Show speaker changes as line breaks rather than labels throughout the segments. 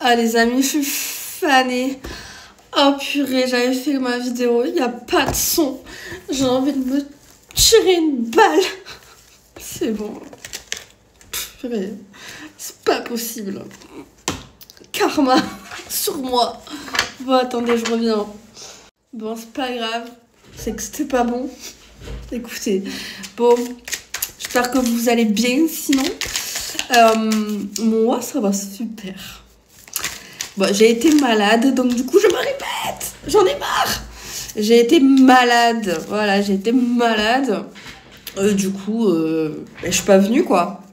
Ah les amis, je suis fanée. Oh purée, j'avais fait ma vidéo, il n'y a pas de son. J'ai envie de me tirer une balle. C'est bon. Purée, c'est pas possible. Karma sur moi. Bon, attendez, je reviens. Bon, c'est pas grave. C'est que c'était pas bon. Écoutez, bon, j'espère que vous allez bien sinon. Moi, ça va super. Bon, j'ai été malade, donc du coup, je me répète. J'en ai marre. J'ai été malade. Voilà, j'ai été malade. Du coup, je suis pas venue, quoi.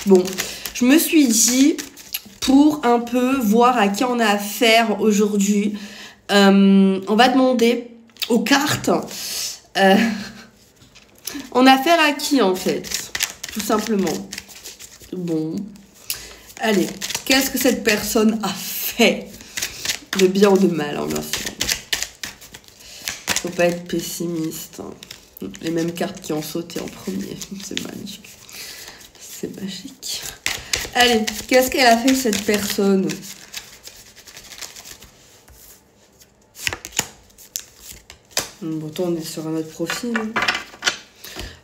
Bon, je me suis dit, pour un peu voir à qui on a affaire aujourd'hui, on va demander aux cartes. On a affaire à qui, en fait? Tout simplement. Bon. Allez, qu'est-ce que cette personne a fait? De bien ou de mal, hein, bien sûr. Faut pas être pessimiste. Hein. Les mêmes cartes qui ont sauté en premier. C'est magique. C'est magique. Allez, qu'est-ce qu'elle a fait, cette personne? Pourtant, on est sur un autre profil.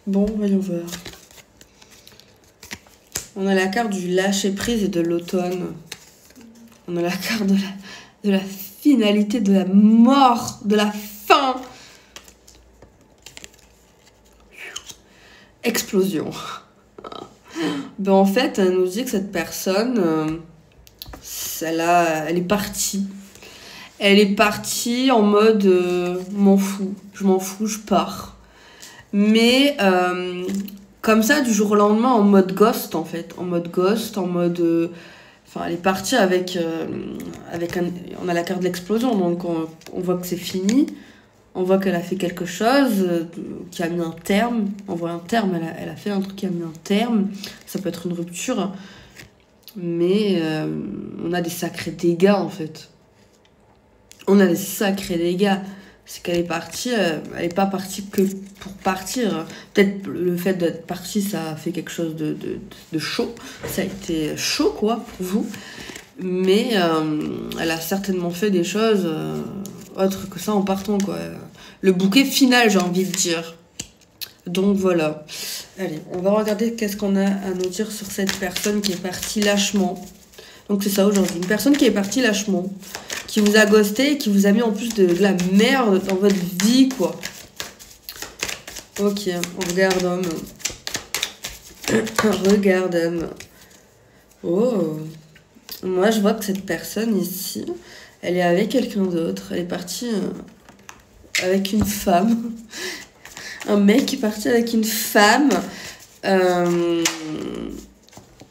Bon, voyons voir. On a la carte du lâcher-prise et de l'automne. On a la carte de la finalité, de la mort, de la fin. Explosion. Ben, en fait, elle nous dit que cette personne, elle est partie. Elle est partie en mode m'en fous, je pars. Mais comme ça, du jour au lendemain, en mode ghost, en fait. En mode ghost, en mode... Enfin, elle est partie avec on a la carte de l'explosion, donc on voit que c'est fini. On voit qu'elle a fait quelque chose qui a mis un terme. On voit un terme, elle a fait un truc qui a mis un terme. Ça peut être une rupture. Mais on a des sacrés dégâts, en fait. On a des sacrés dégâts. C'est qu'elle est partie, elle n'est pas partie que pour partir. Peut-être le fait d'être partie, ça a fait quelque chose de chaud. Ça a été chaud, quoi, pour vous. Mais elle a certainement fait des choses autres que ça en partant, quoi. Le bouquet final, j'ai envie de dire. Donc voilà. Allez, on va regarder qu'est-ce qu'on a à nous dire sur cette personne qui est partie lâchement. Donc c'est ça aujourd'hui. Une personne qui est partie lâchement, qui vous a ghosté et qui vous a mis en plus de la merde dans votre vie, quoi. Ok, on regarde homme. Regarde homme. Oh. Moi, je vois que cette personne ici, elle est avec quelqu'un d'autre. Elle est partie avec une femme. Un mec qui est parti avec une femme.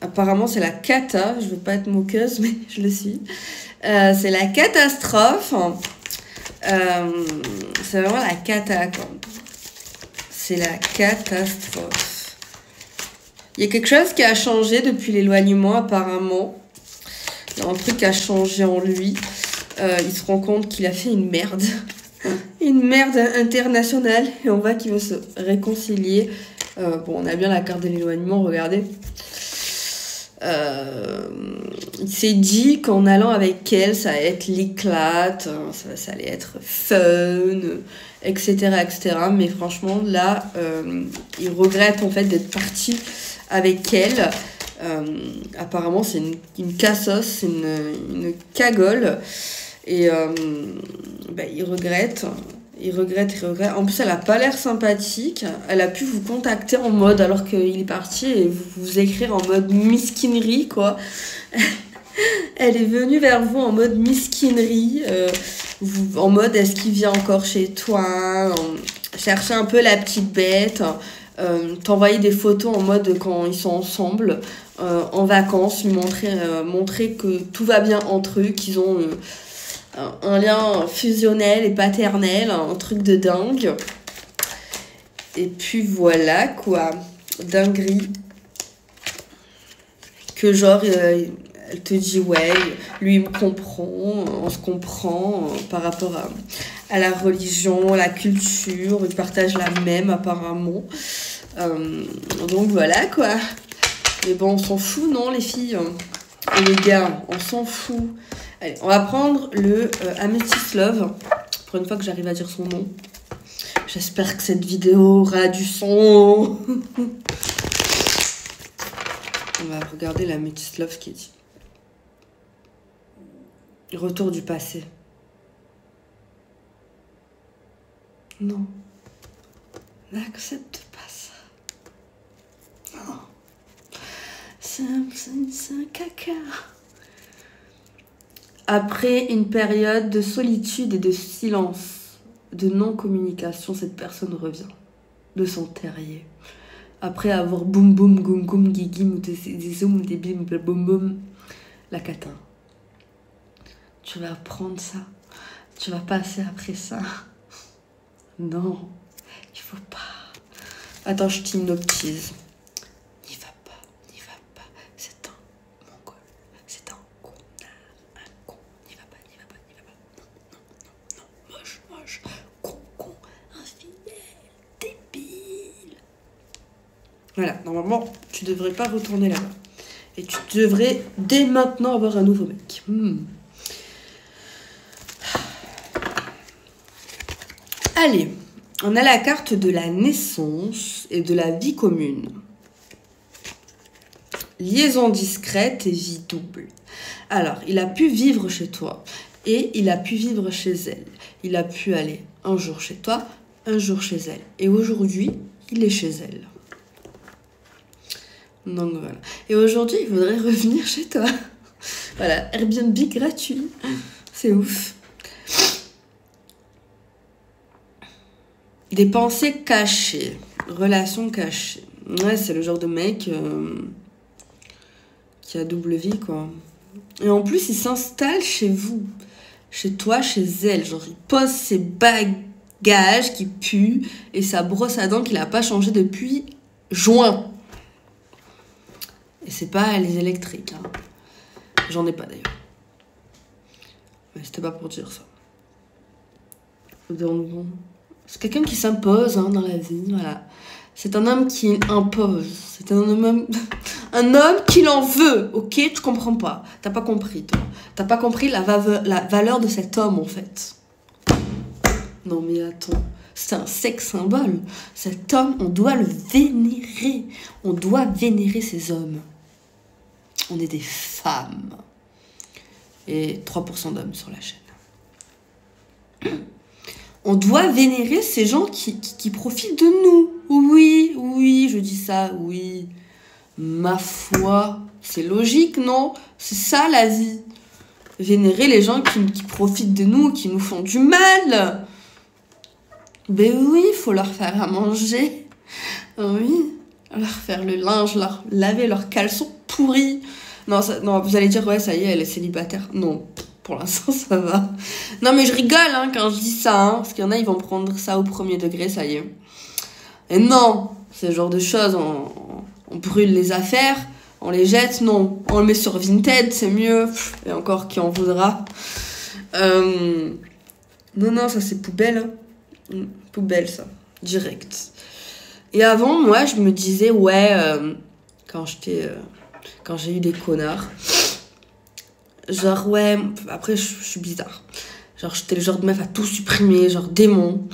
Apparemment, c'est la cata. Je veux pas être moqueuse, mais je le suis. C'est la catastrophe. C'est vraiment la cata, quoi. C'est la catastrophe. Il y a quelque chose qui a changé depuis l'éloignement, apparemment. Il y a un truc qui a changé en lui. Il se rend compte qu'il a fait une merde. Une merde internationale. Et on voit qu'il veut se réconcilier. Bon, on a bien la carte de l'éloignement, regardez. Il s'est dit qu'en allant avec elle, ça allait être l'éclate, ça allait être fun, etc., etc. Mais franchement, là, il regrette en fait d'être parti avec elle. Apparemment, c'est une cassos, c'est une cagole. Et il regrette. Il regrette. En plus, elle a pas l'air sympathique. Elle a pu vous contacter en mode, alors qu'il est parti, et vous écrire en mode misquinerie, quoi. Elle est venue vers vous en mode misquinerie. En mode, est-ce qu'il vient encore chez toi? Chercher un peu la petite bête. T'envoyer des photos en mode quand ils sont ensemble, en vacances, lui montrer que tout va bien entre eux, qu'ils ont... un lien fusionnel et paternel, un truc de dingue. Et puis voilà, quoi. Dinguerie. Que genre, elle te dit, ouais, lui il me comprend, on se comprend par rapport à la religion, la culture, ils partagent la même apparemment. Donc voilà, quoi. Mais bon, on s'en fout, non, les filles? Et les gars, on s'en fout. Allez, on va prendre le Amethyst Love. Pour une fois que j'arrive à dire son nom. J'espère que cette vidéo aura du son. On va regarder l'Amethyst Love qui dit. Retour du passé. Non. N'accepte pas ça. Non. C'est un caca. Après une période de solitude et de silence, de non-communication, cette personne revient de son terrier. Après avoir boum boum goum goum guigim des zoom des bim boum boum la catin. Tu vas prendre ça. Tu vas passer après ça. Non, il faut pas. Attends, je t'hypnotise. N'y va pas, n'y va pas. C'est un mongol. C'est un connard. Un con. N'y va pas, n'y va pas, n'y va pas. Non, non, non, non. Moche, moche. Con, infidèle, débile. Voilà, normalement, tu devrais pas retourner là-bas. Et tu devrais dès maintenant avoir un nouveau mec. Allez, on a la carte de la naissance et de la vie commune. Liaison discrète et vie double. Alors, il a pu vivre chez toi et il a pu vivre chez elle. Il a pu aller un jour chez toi, un jour chez elle. Et aujourd'hui, il est chez elle. Donc voilà. Et aujourd'hui, il faudrait revenir chez toi. Voilà, Airbnb gratuit. C'est ouf. Des pensées cachées, relations cachées. Ouais, c'est le genre de mec qui a double vie, quoi. Et en plus, il s'installe chez vous, chez toi, chez elle. Genre, il pose ses bagages qui puent et sa brosse à dents qu'il n'a pas changé depuis juin. Et c'est pas les électriques, hein. J'en ai pas d'ailleurs. Mais c'était pas pour dire ça. Donc bon. C'est quelqu'un qui s'impose dans la vie, voilà. C'est un homme qui impose. C'est un homme qui l'en veut, ok? Tu comprends pas. T'as pas compris, toi. T'as pas compris la valeur de cet homme, en fait. Non, mais attends. C'est un sex symbole. Cet homme, on doit le vénérer. On doit vénérer ces hommes. On est des femmes. Et 3% d'hommes sur la chaîne. On doit vénérer ces gens qui profitent de nous. Oui, oui, je dis ça, oui. Ma foi, c'est logique, non? C'est ça, la vie. Vénérer les gens qui profitent de nous, qui nous font du mal. Ben oui, il faut leur faire à manger. Oui, leur faire le linge, leur laver leurs caleçons pourris. Non, non, vous allez dire, ouais, ça y est, elle est célibataire. Non. Pour l'instant, ça va. Non, mais je rigole quand je dis ça. Parce qu'il y en a, ils vont prendre ça au premier degré, ça y est. Et non, c'est le genre de choses. On brûle les affaires, on les jette. Non, on le met sur Vinted, c'est mieux. Et encore, qui en voudra. Non, ça c'est poubelle. Poubelle, ça. Direct. Et avant, moi, je me disais, ouais, quand j'ai eu des connards... Genre, ouais, après, je suis bizarre. Genre, j'étais le genre de meuf à tout supprimer, genre démon.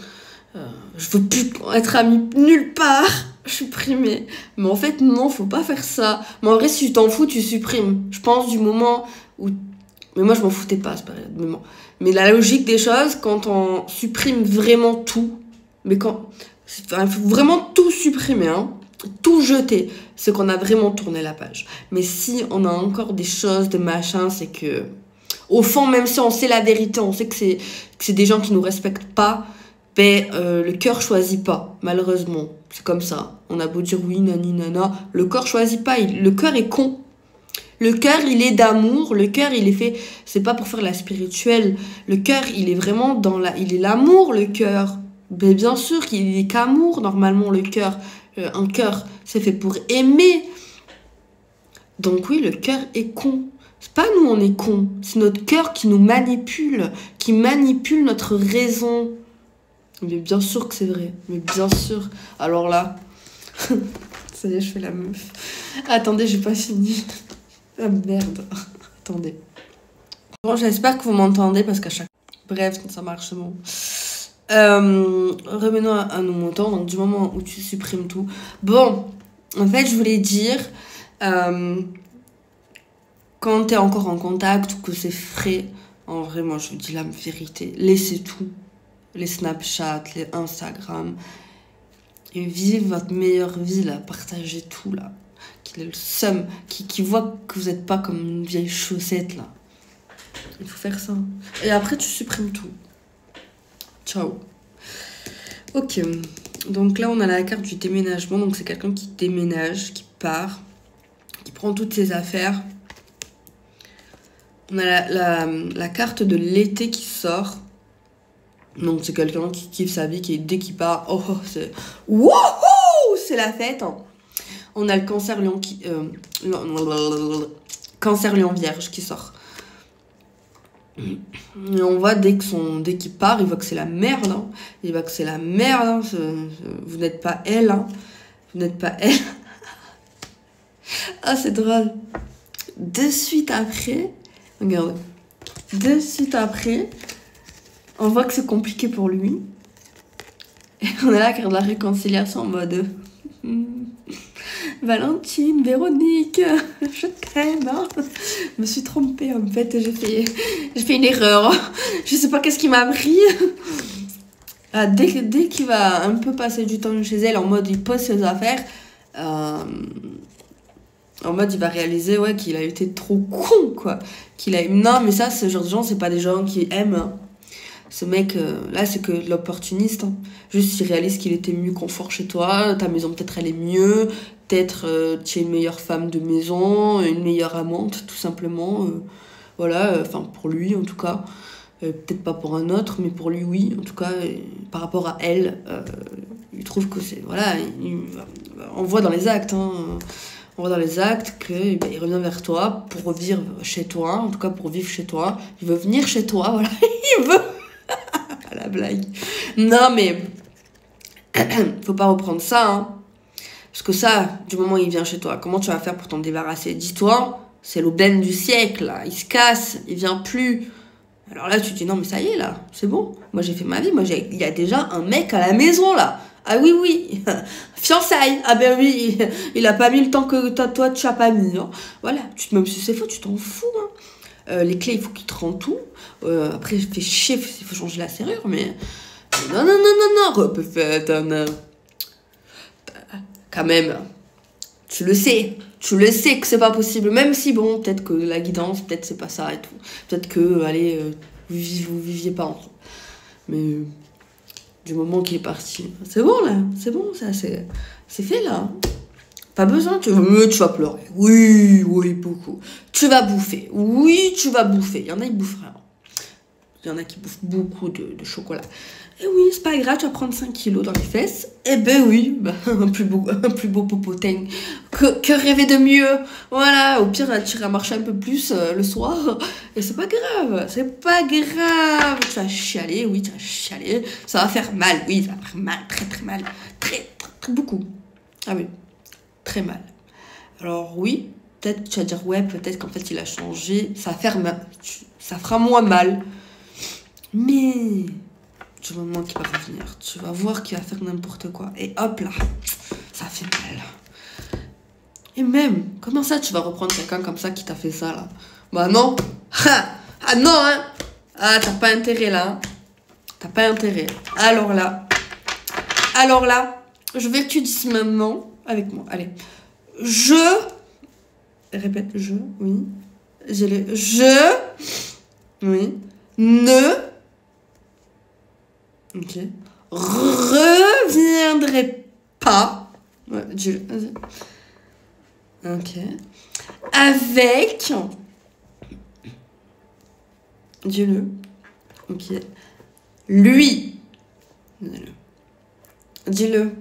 Je veux plus être amie nulle part. Supprimer. Mais en fait, non, faut pas faire ça. Mais en vrai, si tu t'en fous, tu supprimes. Je pense du moment où... Mais moi, je m'en foutais pas à cette période. Mais la logique des choses, quand on supprime vraiment tout, mais quand... Enfin, il faut vraiment tout supprimer, hein. Tout jeter, c'est qu'on a vraiment tourné la page. Mais si on a encore des choses, des machins, c'est que au fond, même si on sait la vérité, on sait que c'est des gens qui nous respectent pas, ben le cœur choisit pas, malheureusement. C'est comme ça. On a beau dire oui, nani, nana, le cœur choisit pas, le cœur est con. Le cœur, il est d'amour, le cœur, il est fait, c'est pas pour faire la spirituelle. Le cœur, il est vraiment il est l'amour, le cœur. Ben bien sûr qu'il est qu'amour, normalement, le cœur. Un cœur, c'est fait pour aimer. Donc oui, le cœur est con. C'est pas nous, on est con. C'est notre cœur qui nous manipule, qui manipule notre raison. Mais bien sûr que c'est vrai. Mais bien sûr. Alors là, ça y est, je fais la meuf. Attendez, j'ai pas fini. Ah merde. Attendez. Bon, j'espère que vous m'entendez parce qu'à chaque... Bref, ça marche, c'est bon. Revenons à nos moutons. Donc, du moment où tu supprimes tout. Bon, en fait, je voulais dire... quand t'es encore en contact ou que c'est frais, en vrai, moi, je vous dis la vérité. Laissez tout. Les Snapchat, les Instagram. Et vivez votre meilleure vie, là. Partagez tout, là. Qu'il ait le seum. Qui voit que vous n'êtes pas comme une vieille chaussette, là. Il faut faire ça. Et après, tu supprimes tout. Ciao. Ok. Donc là, on a la carte du déménagement. Donc, c'est quelqu'un qui déménage, qui part, qui prend toutes ses affaires. On a la carte de l'été qui sort. Donc, c'est quelqu'un qui kiffe sa vie, dès qu'il part, oh, c'est... Wouhou! C'est la fête, hein. On a le cancer lion qui... cancer lion vierge qui sort. Et on voit dès qu'il part, il voit que c'est la merde. Hein. Il voit que c'est la merde. Hein. Vous n'êtes pas elle. Hein. Vous n'êtes pas elle. Ah, c'est drôle. De suite après... Regarde. De suite après, on voit que c'est compliqué pour lui. Et on a la carte de la réconciliation en mode... Valentine, Véronique, je t'aime. Hein. Je me suis trompée en fait, j'ai fait une erreur. Je sais pas qu'est-ce qui m'a pris. Ah, dès qu'il va un peu passer du temps chez elle, en mode il pose ses affaires, en mode il va réaliser ouais, qu'il a été trop con quoi. Non mais ça, ce genre de gens, c'est pas des gens qui aiment. Hein. Ce mec, là, c'est que l'opportuniste. Hein. Juste, il réalise qu'il était mieux confort chez toi. Ta maison, peut-être, elle est mieux. Peut-être, tu es une meilleure femme de maison, une meilleure amante, tout simplement. Voilà, enfin, pour lui, en tout cas. Peut-être pas pour un autre, mais pour lui, oui. En tout cas, par rapport à elle, il trouve que c'est... Voilà, on voit dans les actes, hein. On voit dans les actes qu'il il revient vers toi pour vivre chez toi. En tout cas, pour vivre chez toi. Il veut venir chez toi, voilà. Il veut... la blague. Non, mais faut pas reprendre ça, hein. Parce que ça, du moment où il vient chez toi, comment tu vas faire pour t'en débarrasser? Dis-toi, c'est l'aubaine du siècle, là. Il se casse, il vient plus. Alors là, tu te dis, non, mais ça y est, là, c'est bon. Moi, j'ai fait ma vie. Il y a déjà un mec à la maison, là. Ah oui, oui. Fiançailles. Ah ben oui, il a pas mis le temps que toi, tu as pas mis. Hein. Voilà. Même si c'est faux, tu t'en fous, hein. Les clés, il faut qu'il te rende tout. Après, je fais chier, il faut changer la serrure, mais... Non, repefaites, quand même. Tu le sais que c'est pas possible. Même si, bon, peut-être que la guidance, peut-être c'est pas ça et tout. Peut-être que, allez, vous viviez pas ensemble. Mais du moment qu'il est parti, c'est bon, là. C'est bon, ça, c'est fait, là. Pas besoin, tu vas pleurer. Oui, beaucoup. Tu vas bouffer. Oui, tu vas bouffer. Il y en a qui bouffent rien. Il y en a qui bouffent beaucoup de chocolat. Et oui, c'est pas grave, tu vas prendre 5 kilos dans les fesses. Eh ben oui, bah, un plus beau popotin. Que rêver de mieux. Voilà, au pire, tu iras marcher un peu plus le soir. Et c'est pas grave, c'est pas grave. Tu vas chialer, oui, tu vas chialer. Ça va faire mal, oui, ça va faire mal, très très mal. Très beaucoup. Ah oui, très mal. Alors oui, peut-être tu vas dire, ouais, peut-être qu'en fait il a changé. Ça va faire mal, ça fera moins mal. Mais... du moment qu'il va revenir, tu vas voir qu'il va faire n'importe quoi. Et hop là, ça fait mal. Et même, comment ça tu vas reprendre quelqu'un comme ça qui t'a fait ça là? Bah non. Ah non hein. Ah t'as pas intérêt là. Hein. T'as pas intérêt. Alors là, je veux que tu dises maintenant avec moi. Allez. Répète, oui. Oui. Ok. Reviendrai pas. Ouais, dis-le. Ok. Avec. Dis-le. Ok. Lui. Dis-le.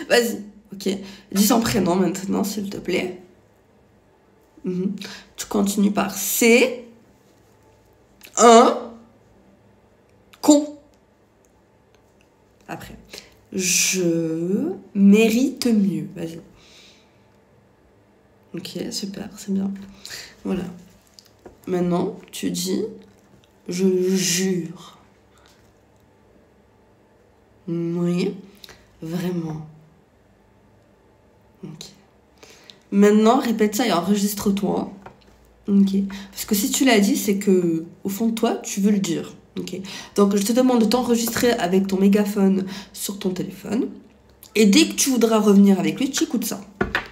Vas-y. Ok. Dis son prénom maintenant, s'il te plaît. Tu continues par C. Con. Après. Je mérite mieux. Vas-y. Ok, super, c'est bien. Voilà. Maintenant, tu dis, je jure. Oui, vraiment. Ok. Maintenant, répète ça et enregistre-toi. Ok. Parce que si tu l'as dit, c'est que au fond de toi, tu veux le dire. Ok. Donc, je te demande de t'enregistrer avec ton mégaphone sur ton téléphone. Et dès que tu voudras revenir avec lui, tu écoutes ça.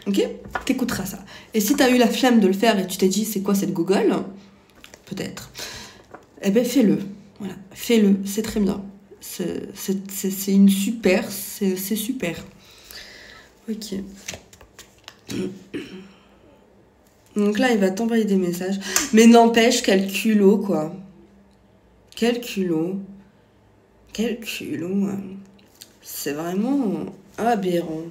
Ok? T'écouteras ça. Et si t'as eu la flemme de le faire et tu t'es dit, c'est quoi cette Google? Peut-être. Eh ben, fais-le. Voilà. Fais-le. C'est très bien. C'est une super. C'est super. Ok. Donc là, il va t'envoyer des messages. Mais n'empêche, quel culot, quoi. Quel culot. Quel culot. C'est vraiment aberrant.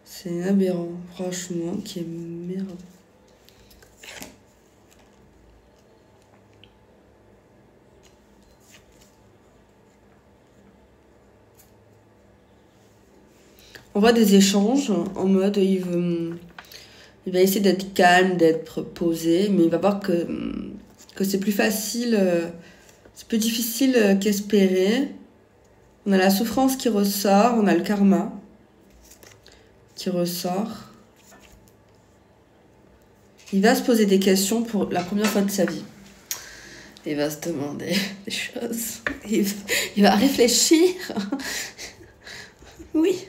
C'est aberrant, franchement, qui est merde. On voit des échanges en mode il va essayer d'être calme, d'être posé, mais il va voir que c'est plus facile, c'est plus difficile qu'espérer. On a la souffrance qui ressort, on a le karma qui ressort. Il va se poser des questions pour la première fois de sa vie. Il va se demander des choses. Il va réfléchir. Oui.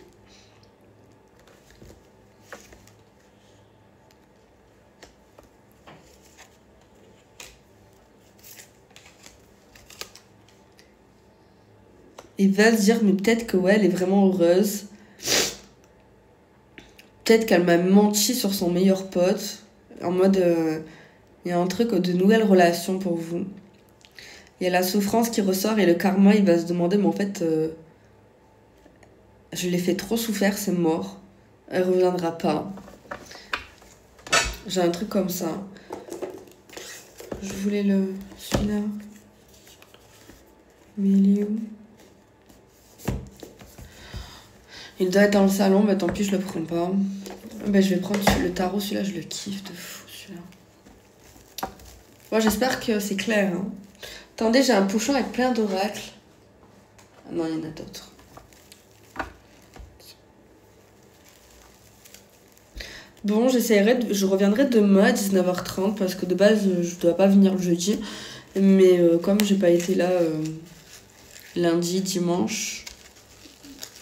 Il va se dire, mais peut-être que ouais, elle est vraiment heureuse. Peut-être qu'elle m'a menti sur son meilleur pote. En mode, il y a un truc de nouvelles relations pour vous. Il y a la souffrance qui ressort et le karma, il va se demander, mais en fait, je l'ai fait trop souffrir, c'est mort. Elle reviendra pas. J'ai un truc comme ça. Je voulais celui-là. Mais il est où? Il doit être dans le salon, mais tant pis, je le prends pas. Ben, je vais prendre le tarot, celui-là, je le kiffe de fou, celui-là. Bon, j'espère que c'est clair. Hein. Attendez, j'ai un pochon avec plein d'oracles. Ah non, il y en a d'autres. Bon, je reviendrai demain à 19h30 parce que de base, je dois pas venir le jeudi. Mais comme j'ai pas été là lundi, dimanche,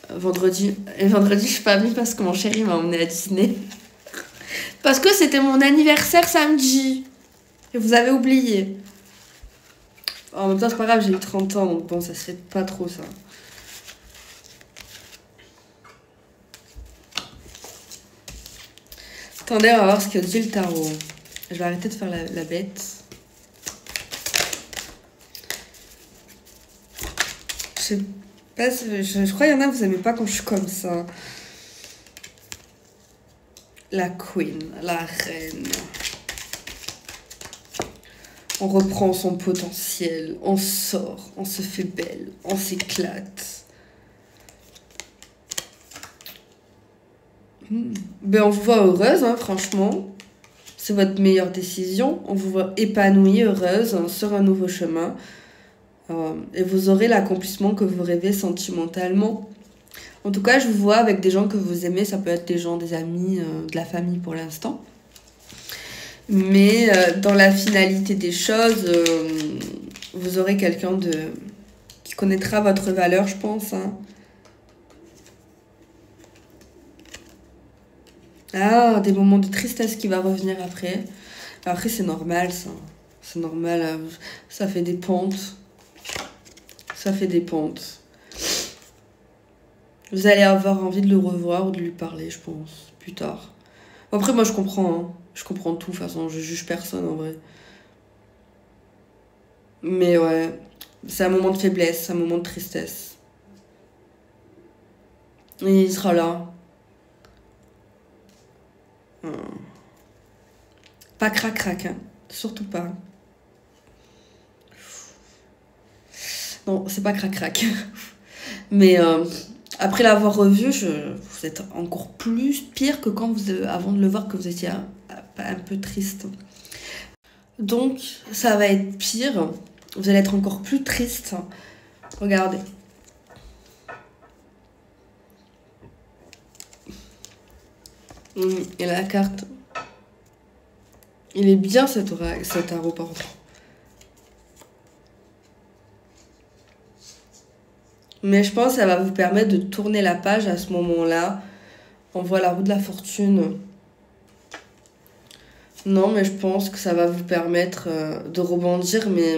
vendredi. Et vendredi, je suis pas venue parce que mon chéri m'a emmené à Disney. Parce que c'était mon anniversaire samedi. Et vous avez oublié. En même temps, c'est pas grave, j'ai eu 30 ans, donc bon, ça se fait pas trop, ça. Attendez, on va voir ce que dit le tarot. Je vais arrêter de faire la bête. Je sais pas, je crois qu'il y en a, vous aimez pas quand je suis comme ça. La queen, la reine. On reprend son potentiel, on sort, on se fait belle, on s'éclate. Ben, on vous voit heureuse, hein, franchement. C'est votre meilleure décision. On vous voit épanouie, heureuse, hein, sur un nouveau chemin. Et vous aurez l'accomplissement que vous rêvez sentimentalement. En tout cas, je vous vois avec des gens que vous aimez. Ça peut être des gens, des amis, de la famille pour l'instant. Mais dans la finalité des choses, vous aurez quelqu'un qui connaîtra votre valeur, je pense. Hein. Ah, des moments de tristesse qui va revenir après. Après, c'est normal, ça. C'est normal. Ça fait des pentes. Ça fait des pentes. Vous allez avoir envie de le revoir ou de lui parler, je pense, plus tard. Après, moi, je comprends. Hein. Je comprends tout, de toute façon. Je juge personne, en vrai. Mais ouais, c'est un moment de faiblesse, c'est un moment de tristesse. Et il sera là. Pas crac-crac, hein. Surtout pas. Non, c'est pas crac-crac. Mais après l'avoir revu, vous êtes encore plus pire que quand avant de le voir, que vous étiez un peu triste. Donc, ça va être pire. Vous allez être encore plus triste. Regardez. Et la carte. Il est bien cet tarot, pardon. Mais je pense que ça va vous permettre de tourner la page à ce moment-là. On voit la roue de la fortune. Non, mais je pense que ça va vous permettre de rebondir. Mais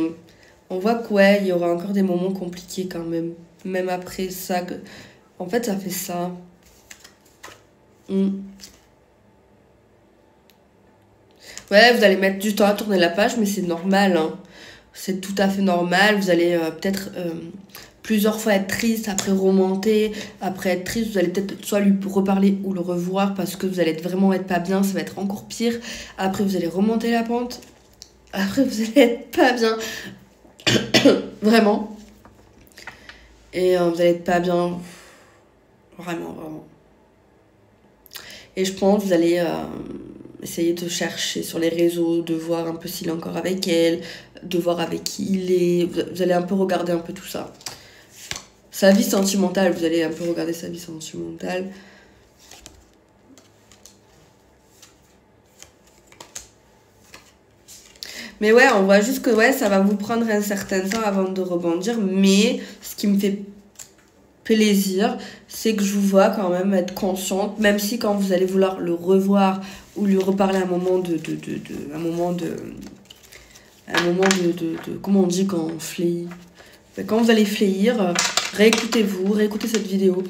on voit que ouais, il y aura encore des moments compliqués quand même. Même après ça. En fait, ça fait ça. Ouais, vous allez mettre du temps à tourner la page, mais c'est normal, hein. C'est tout à fait normal. Vous allez peut-être plusieurs fois être triste, après remonter, après être triste, vous allez peut-être soit lui reparler ou le revoir parce que vous allez vraiment être pas bien, ça va être encore pire. Après, vous allez remonter la pente. Après, vous allez être pas bien. Vraiment. Et vous allez être pas bien. Vraiment, vraiment. Et je pense que vous allez essayer de chercher sur les réseaux, de voir un peu s'il est encore avec elle, de voir avec qui il est. Vous allez un peu regarder un peu tout ça. Sa vie sentimentale, vous allez un peu regarder sa vie sentimentale. Mais ouais, on voit juste que ouais, ça va vous prendre un certain temps avant de rebondir. Mais ce qui me fait plaisir, c'est que je vous vois quand même être consciente, même si quand vous allez vouloir le revoir ou lui reparler un moment de comment on dit quand on fléit. Quand vous allez fléir, réécoutez-vous, réécoutez cette vidéo.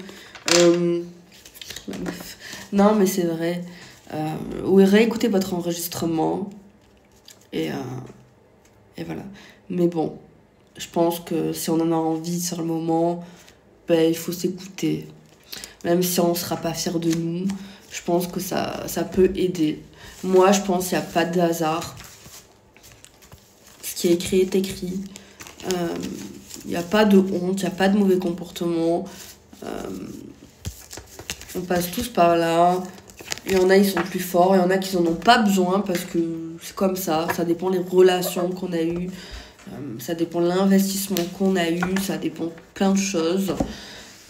Non, mais c'est vrai. Ou réécoutez votre enregistrement. Et voilà. Mais bon, je pense que si on en a envie sur le moment, ben, il faut s'écouter. Même si on ne sera pas fier de nous, je pense que ça peut aider. Moi, je pense qu'il n'y a pas de hasard. Ce qui est écrit est écrit. Il n'y a pas de honte, il n'y a pas de mauvais comportement. On passe tous par là. Il y en a, ils sont plus forts. Il y en a qui n'en ont pas besoin parce que c'est comme ça. Ça dépend des relations qu'on a eues. Ça dépend de l'investissement qu'on a eu. Ça dépend de plein de choses.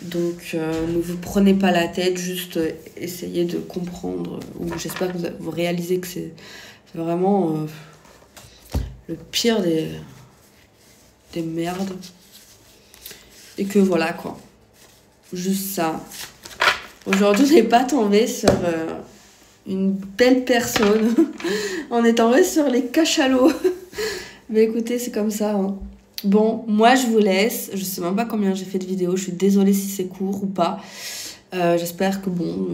Donc, ne vous prenez pas la tête. Juste essayez de comprendre. Ou j'espère que vous réalisez que c'est vraiment le pire des merdes. Et que voilà, quoi. Juste ça. Aujourd'hui, on n'est pas tombé sur une belle personne. On est tombé sur les cachalots. Mais écoutez, c'est comme ça, hein. Bon, moi, je vous laisse. Je sais même pas combien j'ai fait de vidéos. Je suis désolée si c'est court ou pas. J'espère que, bon,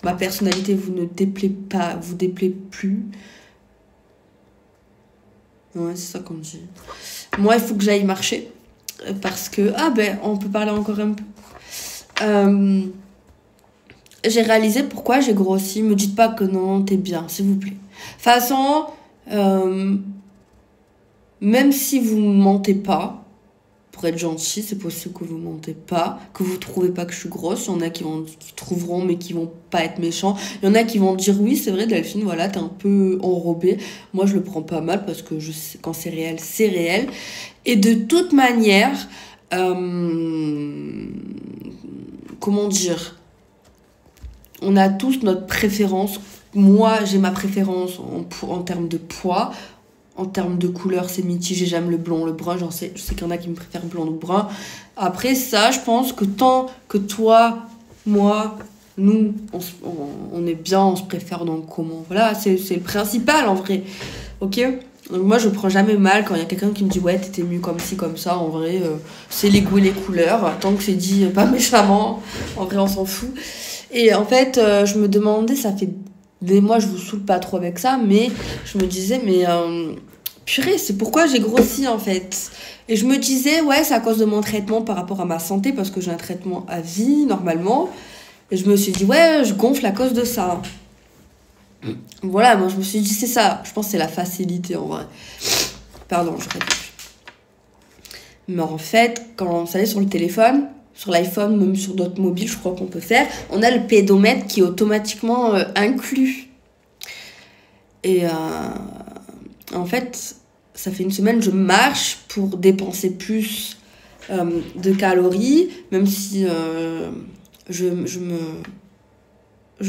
ma personnalité vous déplaît plus. Ouais, c'est ça qu'on dit. Moi, il faut que j'aille marcher. Parce que... Ah ben, on peut parler encore un peu. J'ai réalisé pourquoi j'ai grossi. Me dites pas que non, t'es bien, s'il vous plaît. De toute façon, même si vous ne mentez pas, pour être gentil, c'est possible que vous ne mentez pas, que vous ne trouvez pas que je suis grosse. Il y en a qui trouveront, mais qui vont pas être méchants. Il y en a qui vont dire oui, c'est vrai, Delphine, voilà, t'es un peu enrobée. Moi, je le prends pas mal parce que je sais, quand c'est réel, c'est réel. Et de toute manière, comment dire, on a tous notre préférence. Moi, j'ai ma préférence en termes de poids. En termes de couleur, c'est mitigé. J'aime le blond, le brun. Je sais qu'il y en a qui me préfèrent blond ou brun. Après ça, je pense que tant que toi, moi, nous, on est bien, on se préfère dans le comment. Voilà, c'est le principal en vrai. Ok ? Donc moi, je prends jamais mal quand il y a quelqu'un qui me dit « Ouais, t'étais mieux comme ci, comme ça. » En vrai, c'est les goûts et les couleurs. Tant que c'est dit pas méchamment, en vrai, on s'en fout. Et en fait, je me demandais, ça fait des mois, je vous saoule pas trop avec ça, mais je me disais, mais purée, c'est pourquoi j'ai grossi en fait. Et je me disais, ouais, c'est à cause de mon traitement par rapport à ma santé, parce que j'ai un traitement à vie, normalement. Et je me suis dit, ouais, je gonfle à cause de ça. Voilà, moi je me suis dit, c'est ça. Je pense que c'est la facilité en vrai. Pardon, je répète. Mais en fait, quand vous savez, sur le téléphone, sur l'iPhone, même sur d'autres mobiles, je crois qu'on peut faire, on a le pédomètre qui est automatiquement inclus. Et En fait, ça fait une semaine, je marche pour dépenser plus de calories, même si je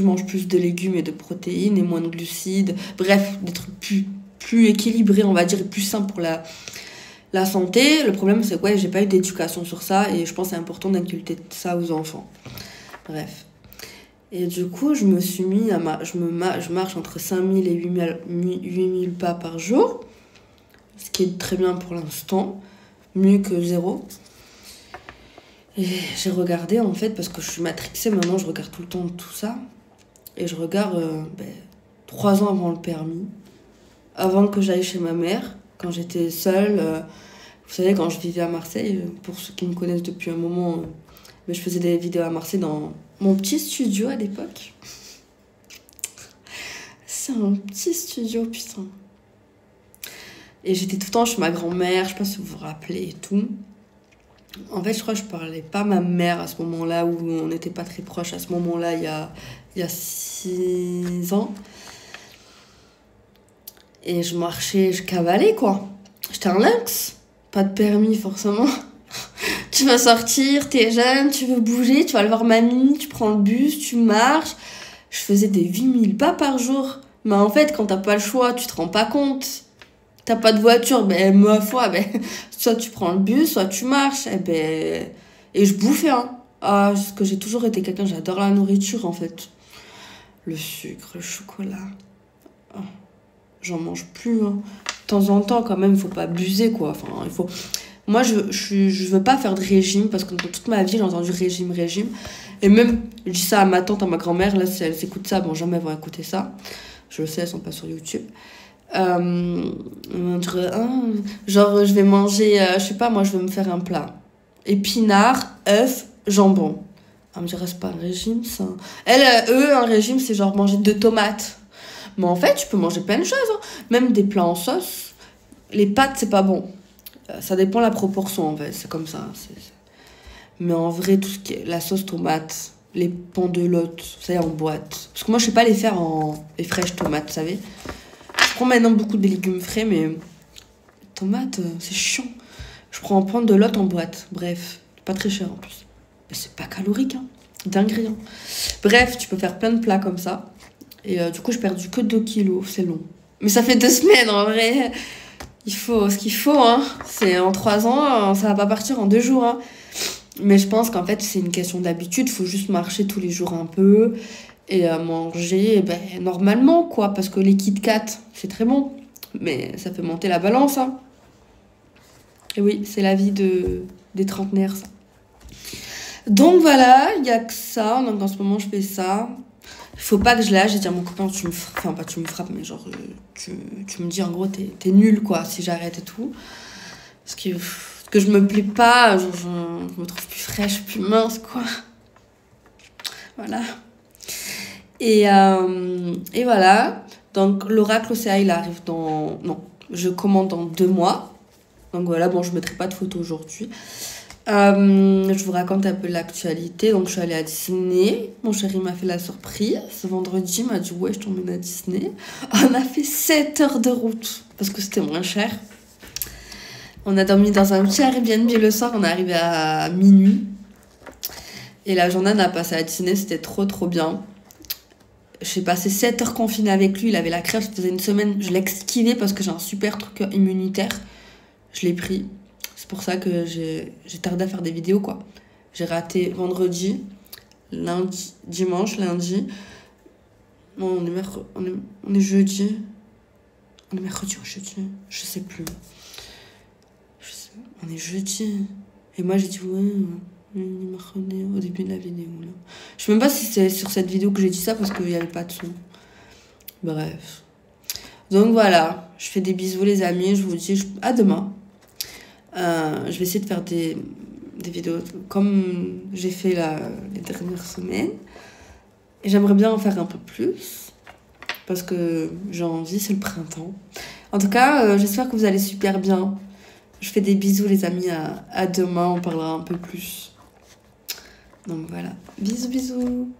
mange plus de légumes et de protéines et moins de glucides. Bref, des trucs plus équilibrés, on va dire, et plus sains pour la santé. Le problème, c'est que ouais, j'ai pas eu d'éducation sur ça et je pense que c'est important d'inculquer ça aux enfants. Bref. Et du coup, je me suis mis je marche entre 5000 et 8000 pas par jour, ce qui est très bien pour l'instant, mieux que zéro. Et j'ai regardé en fait, parce que je suis matrixée maintenant, je regarde tout le temps tout ça. Et je regarde 3 ans avant le permis, avant que j'aille chez ma mère, quand j'étais seule. Vous savez, quand je vivais à Marseille, pour ceux qui me connaissent depuis un moment, je faisais des vidéos à Marseille dans mon petit studio à l'époque. C'est un petit studio, putain. Et j'étais tout le temps chez ma grand-mère, je sais pas si vous vous rappelez et tout. En fait, je crois que je parlais pas à ma mère à ce moment-là, où on n'était pas très proches à ce moment-là, il y a 6 ans. Et je marchais, je cavalais, quoi. J'étais un lynx. Pas de permis, forcément. Tu vas sortir, t'es jeune, tu veux bouger, tu vas aller voir mamie, tu prends le bus, tu marches. Je faisais des 8000 pas par jour. Mais en fait, quand t'as pas le choix, tu te rends pas compte. T'as pas de voiture, ma foi, soit tu prends le bus, soit tu marches. Et je bouffais, hein. Ah, parce que j'ai toujours été quelqu'un, j'adore la nourriture, en fait. Le sucre, le chocolat. Oh, j'en mange plus, hein. De temps en temps, quand même, il faut pas abuser, quoi. Enfin, il faut... Moi, je veux pas faire de régime, parce que dans toute ma vie, j'ai entendu régime. Et même, je dis ça à ma tante, à ma grand-mère, là, si elles écoutent ça, bon, jamais elles vont écouter ça. Je le sais, elles sont pas sur YouTube. Genre, je vais manger, je sais pas, moi, je vais me faire un plat. Épinards, œufs, jambon. Ah, me dirait, c'est pas un régime, ça. Eux, un régime, c'est genre manger 2 tomates. Mais en fait, tu peux manger plein de choses, hein. Même des plats en sauce. Les pâtes, c'est pas bon. Ça dépend de la proportion, en fait. C'est comme ça. Mais en vrai, tout ce qui est la sauce tomate, les pendelottes, ça y est, en boîte. Parce que moi, je sais pas les faire les fraîches tomates, vous savez. Je prends maintenant beaucoup de légumes frais, mais tomates, c'est chiant. Je prends un pendelotte en boîte. Bref, pas très cher en plus. Mais c'est pas calorique, hein. D'ingrédients. Bref, tu peux faire plein de plats comme ça. Et du coup, j'ai perdu que 2 kilos. C'est long. Mais ça fait 2 semaines, en vrai. Il faut ce qu'il faut, hein. C'est en 3 ans, ça va pas partir en 2 jours, hein. Mais je pense qu'en fait, c'est une question d'habitude. Il faut juste marcher tous les jours un peu et manger normalement, quoi. Parce que les Kit Kat, c'est très bon. Mais ça fait monter la balance, hein. Et oui, c'est la vie des trentenaires, ça. Donc voilà, il y a que ça. Donc en ce moment, je fais ça. Il faut pas que je lâche. J'ai dit à mon copain, tu me frappes. Enfin, pas tu me frappes, mais genre, tu me dis en gros, t'es nul, quoi, si j'arrête et tout. Parce que je me plais pas. Genre, je me trouve plus fraîche, plus mince, quoi. Voilà. Et voilà. Donc, l'oracle OCA, il arrive dans... Non, je commande dans 2 mois. Donc voilà, bon, je ne mettrai pas de photos aujourd'hui. Je vous raconte un peu l'actualité. Donc, je suis allée à Disney. Mon chéri m'a fait la surprise. Ce vendredi, il m'a dit, ouais, je t'emmène à Disney. On a fait 7 heures de route parce que c'était moins cher. On a dormi dans un petit Airbnb le soir. On est arrivé à minuit. Et la journée, on a passé à Disney. C'était trop, trop bien. J'ai passé 7 heures confinée avec lui. Il avait la crève. Ça faisait une semaine. Je l'ai esquivé parce que j'ai un super truc immunitaire. Je l'ai pris. C'est pour ça que j'ai tardé à faire des vidéos, quoi. J'ai raté vendredi, lundi, dimanche, lundi. Non, on est jeudi. On est mercredi ou jeudi? Je sais plus. On est jeudi. Et moi, j'ai dit, ouais, on est mercredi au début de la vidéo, là. Je sais même pas si c'est sur cette vidéo que j'ai dit ça parce qu'il n'y avait pas de son. Bref. Donc voilà. Je fais des bisous, les amis. Je vous dis à demain. Je vais essayer de faire des vidéos comme j'ai fait les dernières semaines. Et j'aimerais bien en faire un peu plus. Parce que j'ai envie, c'est le printemps. En tout cas, j'espère que vous allez super bien. Je fais des bisous, les amis. À demain, on parlera un peu plus. Donc voilà. Bisous, bisous.